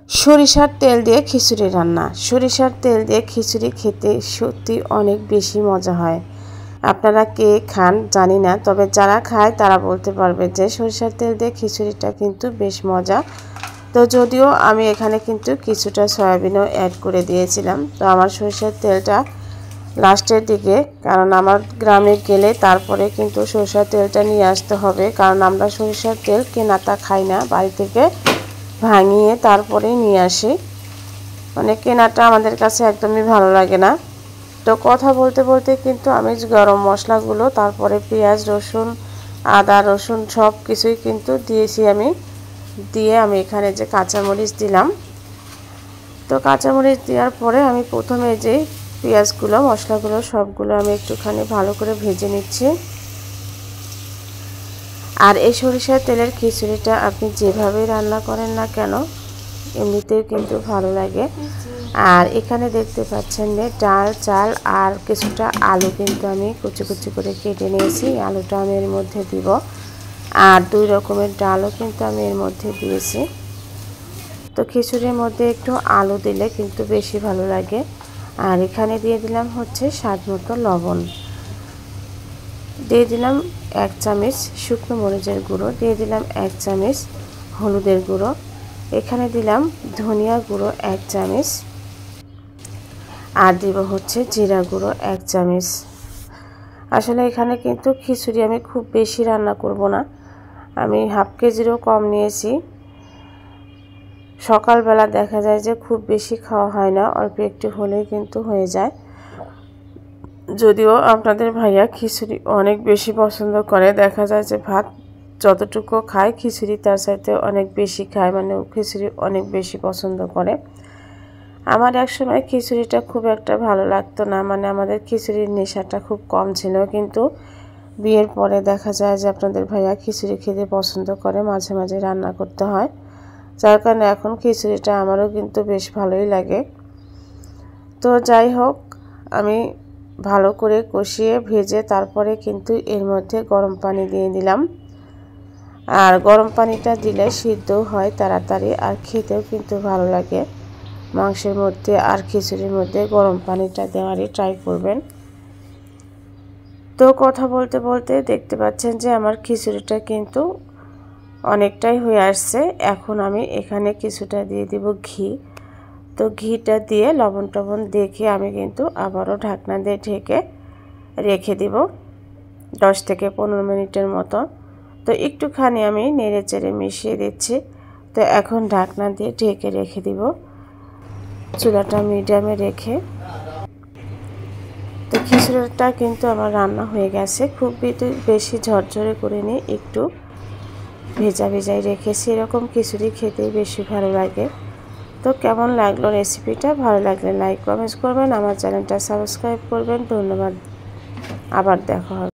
সরিষার তেল দিয়ে খিচুড়ি রান্না। সরিষার তেল দিয়ে খিচুড়ি খেতে সত্যি অনেক বেশি মজা হয়। আপনারা কে খান জানি না, তবে যারা খায় তারা বলতে পারবে যে সরিষার তেল দিয়ে খিচুড়িটা কিন্তু বেশ মজা। তো যদিও আমি এখানে কিন্তু কিছুটা সয়াবিনও অ্যাড করে দিয়েছিলাম। তো আমার সরিষার তেলটা লাস্টের দিকে, কারণ আমার গ্রামে গেলে তারপরে কিন্তু সরিষার তেলটা নিয়ে আসতে হবে, কারণ আমরা সরিষার তেল কেনাটা খাই না, বাড়ি থেকে ভাঙিয়ে তারপরে নিয়ে আসি। মানে কেনাটা আমাদের কাছে একদমই ভালো লাগে না। তো কথা বলতে বলতে কিন্তু আমি গরম মশলাগুলো, তারপরে পেঁয়াজ রসুন আদা রসুন সব কিছুই কিন্তু দিয়েছি। দিয়ে আমি এখানে যে কাঁচামরিচ দিলাম। তো কাঁচামরিচ দেওয়ার পরে আমি প্রথমে যে পেঁয়াজগুলো মশলাগুলো সবগুলো আমি একটুখানি ভালো করে ভেজে নিচ্ছি। আর এই সরিষার তেলের খিচুড়িটা আপনি যেভাবে রান্না করেন না কেন এমনিতেও কিন্তু ভালো লাগে। আর এখানে দেখতে পাচ্ছেন যে ডাল চাল আর কিছুটা আলু কিন্তু আমি কুচি কুচি করে কেটে নিয়েছি। আলুটা আমি এর মধ্যে দিব, আর 2 রকমের ডালও কিন্তু আমি এর মধ্যে দিয়েছি। তো খিচুড়ির মধ্যে একটু আলু দিলে কিন্তু বেশি ভালো লাগে। আর এখানে দিয়ে দিলাম হচ্ছে স্বাদ মতো লবণ, দিয়ে দিলাম 1 চামচ শুকনো মরিচের গুঁড়ো, দিয়ে দিলাম 1 চামচ হলুদের গুঁড়ো, এখানে দিলাম ধনিয়া গুঁড়ো 1 চামচ, আর দিব হচ্ছে জিরা গুঁড়ো 1 চামচ। আসলে এখানে কিন্তু খিচুড়ি আমি খুব বেশি রান্না করব না, আমি হাফ কেজিরও কম নিয়েছি। সকালবেলা দেখা যায় যে খুব বেশি খাওয়া হয় না, অল্প একটু হলেই কিন্তু হয়ে যায়। যদিও আপনাদের ভাইয়া খিচুড়ি অনেক বেশি পছন্দ করে, দেখা যায় যে ভাত যতটুকু খায় খিচুড়ি তার সাথে অনেক বেশি খায়, মানে খিচুড়ি অনেক বেশি পছন্দ করে। আমার একসময় খিচুড়িটা খুব একটা ভালো লাগতো না, মানে আমাদের খিচুড়ির নেশাটা খুব কম ছিল, কিন্তু বিয়ের পরে দেখা যায় যে আপনাদের ভাইয়া খিচুড়ি খেতে পছন্দ করে, মাঝে মাঝে রান্না করতে হয়, যার কারণে এখন খিচুড়িটা আমারও কিন্তু বেশ ভালোই লাগে। তো যাই হোক, আমি ভালো করে কষিয়ে ভেজে তারপরে কিন্তু এর মধ্যে গরম পানি দিয়ে দিলাম। আর গরম পানিটা দিলে সিদ্ধ হয় তাড়াতাড়ি, আর খেতেও কিন্তু ভালো লাগে। মাংসের মধ্যে আর খিচুড়ির মধ্যে গরম পানিটা দেওয়ারই ট্রাই করবেন। তো কথা বলতে বলতে দেখতে পাচ্ছেন যে আমার খিচুড়িটা কিন্তু অনেকটাই হয়ে আসছে। এখন আমি এখানে কিছুটা দিয়ে দিব ঘি। তো ঘিটা দিয়ে লবণ টবণ দেখে আমি কিন্তু আবারও ঢাকনা দিয়ে ঢেকে রেখে দিব 10 থেকে 15 মিনিটের মতো। তো একটুখানি আমি নেড়ে চেড়ে মিশিয়ে দিচ্ছি। তো এখন ঢাকনা দিয়ে ঢেকে রেখে দিব চুলাটা মিডিয়ামে রেখে। তো খিচুড়িটা কিন্তু আমার রান্না হয়ে গেছে, খুব বেশি ঝরঝরে করে নিয়ে একটু ভেজা ভেজাই রেখেছি। এরকম খিচুড়ি খেতেই বেশি ভালো লাগে। তো কেমন লাগলো রেসিপিটা? ভালো লাগলে লাইক কমেন্টস করবেন, আমার চ্যানেলটা সাবস্ক্রাইব করবেন। ধন্যবাদ, আবার দেখা হবে।